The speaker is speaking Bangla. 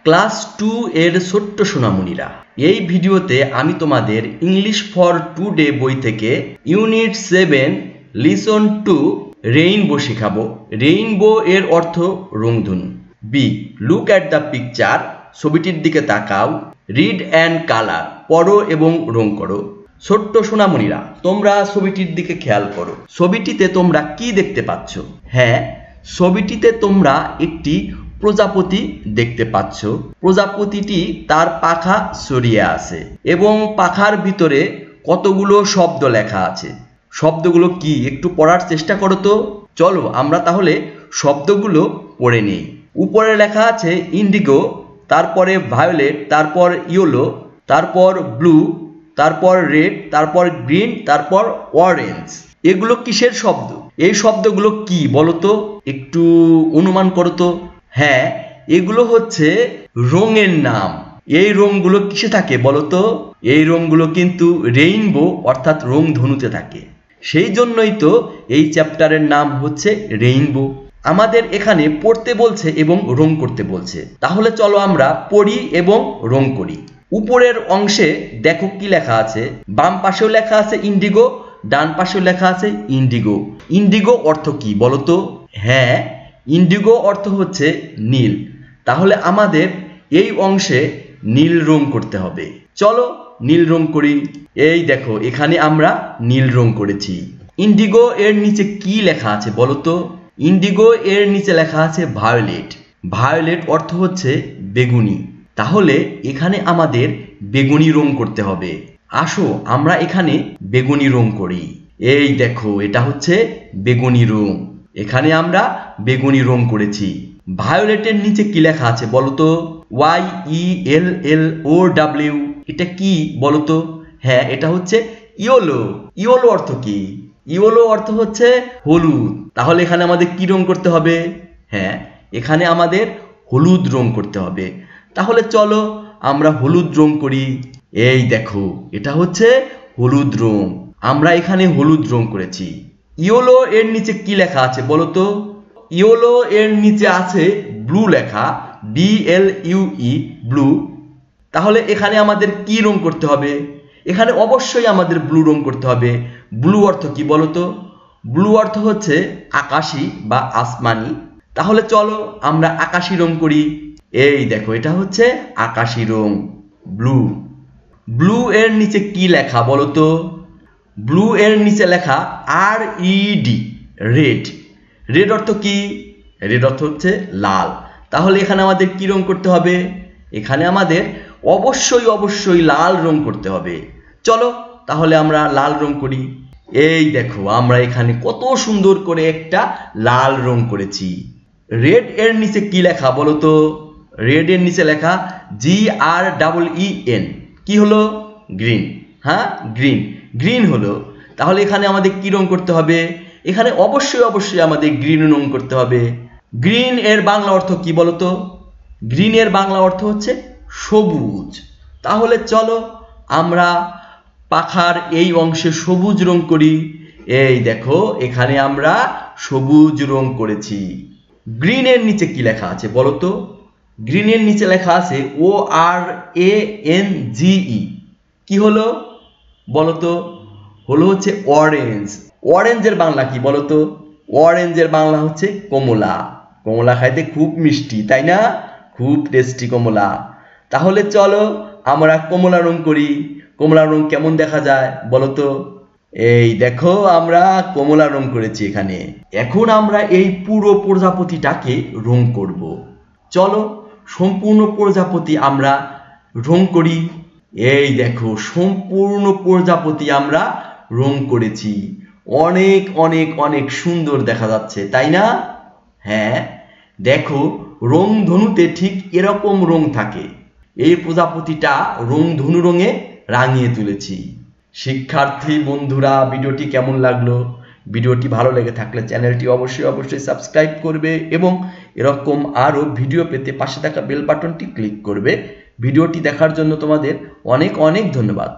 ক্লাস 2 এর ছোট্ট সোনামণিরা, এই ভিডিওতে আমি তোমাদের ইংলিশ ফর টুডে বই থেকে ইউনিট 7 লিসন টু রেইনবো শেখাবো। রেইনবো এর অর্থ রংধনু। B, look at the picture, ছবিটির দিকে তাকাও। রিড অ্যান্ড কালার, পড়ো এবং রং করো। ছোট্ট সোনামণিরা, তোমরা ছবিটির দিকে খেয়াল করো। ছবিটিতে তোমরা কি দেখতে পাচ্ছ? হ্যাঁ, ছবিটিতে তোমরা একটি প্রজাপতি দেখতে পাচ্ছ। প্রজাপতিটি তার পাখা ছড়িয়ে আছে এবং পাখার ভিতরে কতগুলো শব্দ লেখা আছে। শব্দগুলো কি একটু পড়ার চেষ্টা করো তো। চলো আমরা তাহলে শব্দগুলো পড়ে নেই। উপরে লেখা আছে ইন্ডিগো, তারপরে ভায়োলেট, তারপর ইয়েলো, তারপর ব্লু, তারপর রেড, তারপর গ্রিন, তারপর অরেঞ্জ। এগুলো কিসের শব্দ? এই শব্দগুলো কি বলো তো, একটু অনুমান করো তো। হ্যাঁ, এগুলো হচ্ছে রঙের নাম। এই রঙগুলো কিসে থাকে বলো তো? এই রঙগুলো কিন্তু রেইনবো অর্থাৎ রংধনুতে থাকে। সেই জন্যই তো এই চ্যাপ্টারের নাম হচ্ছে রেইনবো। আমাদের এখানে পড়তে বলছে এবং রং করতে বলছে। তাহলে চলো আমরা পড়ি এবং রং করি। উপরের অংশে দেখো কি লেখা আছে। বাম পাশেও লেখা আছে ইন্ডিগো, ডান পাশেও লেখা আছে ইন্ডিগো। ইন্ডিগো অর্থ কি বলো তো? হ্যাঁ, ইন্ডিগো অর্থ হচ্ছে নীল। তাহলে আমাদের এই অংশে নীল রং করতে হবে। চলো নীল রং করি। এই দেখো, এখানে আমরা নীল রং করেছি। ইন্ডিগো এর নিচে কি লেখা আছে বলো তো? ইন্ডিগো এর নিচে লেখা আছে ভায়োলেট। ভায়োলেট অর্থ হচ্ছে বেগুনি। তাহলে এখানে আমাদের বেগুনি রং করতে হবে। আসো আমরা এখানে বেগুনি রং করি। এই দেখো, এটা হচ্ছে বেগুনি রং। এখানে আমরা বেগুনি রং করেছি। ভায়োলেটের নিচে কি লেখা আছে বলতো? YELLOW। এটা কি বলতো? হ্যাঁ, এটা হচ্ছে ইয়েলো। ইয়েলো অর্থ কি? ইয়েলো অর্থ হচ্ছে হলুদ। তাহলে এখানে আমাদের কি রং করতে হবে? হ্যাঁ, এখানে আমাদের হলুদ রং করতে হবে। তাহলে চলো আমরা হলুদ রং করি। এই দেখো, এটা হচ্ছে হলুদ রং। আমরা এখানে হলুদ রং করেছি। ইয়েলো এর নিচে কি লেখা আছে বলো তো? ইয়েলো এর নিচে আছে ব্লু লেখা, BLUE, ব্লু। তাহলে এখানে আমাদের কি রং করতে হবে? এখানে অবশ্যই আমাদের ব্লু রং করতে হবে। ব্লু অর্থ কি বলো তো? ব্লু অর্থ হচ্ছে আকাশী বা আসমানি। তাহলে চলো আমরা আকাশী রং করি। এই দেখো, এটা হচ্ছে আকাশী রং, ব্লু। ব্লু এর নিচে কি লেখা বলো তো? ব্লু এর নিচে লেখা RED, রেড। রেড অর্থ কি? রেড অর্থ হচ্ছে লাল। তাহলে এখানে আমাদের কি রং করতে হবে? এখানে আমাদের অবশ্যই লাল রং করতে হবে। চলো তাহলে আমরা লাল রং করি। এই দেখো, আমরা এখানে কত সুন্দর করে একটা লাল রং করেছি। রেড এর নিচে কি লেখা বলো তো? রেড এর নিচে লেখা GREEN। কি হলো? গ্রিন। হ্যাঁ, গ্রিন। গ্রিন হলো। তাহলে এখানে আমাদের কি রং করতে হবে? এখানে অবশ্যই আমাদের গ্রিন রং করতে হবে। গ্রিন এর বাংলা অর্থ কি বলতো? গ্রিন এর বাংলা অর্থ হচ্ছে সবুজ। তাহলে চলো আমরা পাখার এই অংশে সবুজ রং করি। এই দেখো, এখানে আমরা সবুজ রং করেছি। গ্রিন এর নিচে কি লেখা আছে বলতো? গ্রিন এর নিচে লেখা আছে ORANGE। কি হলো বলতো? হলো হচ্ছে অরেঞ্জ। অরেঞ্জের বাংলা কি বলতো? অরেঞ্জের বাংলা হচ্ছে কমলা। কমলা খাইতে খুব মিষ্টি, তাই না? খুব টেস্টি কমলা। তাহলে চলো আমরা কমলা রং করি। কমলা রং কেমন দেখা যায় বলতো? এই দেখো, আমরা কমলা রং করেছি এখানে। এখন আমরা এই পুরো প্রজাপতিটাকে রং করব। চলো সম্পূর্ণ প্রজাপতি আমরা রং করি। এই দেখো, সম্পূর্ণ প্রজাপতি আমরা রং করেছি। অনেক সুন্দর দেখা যাচ্ছে, তাই না? হ্যাঁ, দেখো, রংধনুতে ঠিক এরকম রং থাকে। এই প্রজাপতিটা রংধনু রঙে রাঙিয়ে তুলেছি। শিক্ষার্থী বন্ধুরা, ভিডিওটি কেমন লাগলো? ভিডিওটি ভালো লেগে থাকলে চ্যানেলটি অবশ্যই সাবস্ক্রাইব করবে এবং এরকম আরও ভিডিও পেতে পাশে থাকা বেল বাটনটি ক্লিক করবে। ভিডিওটি দেখার জন্য তোমাদের অনেক ধন্যবাদ।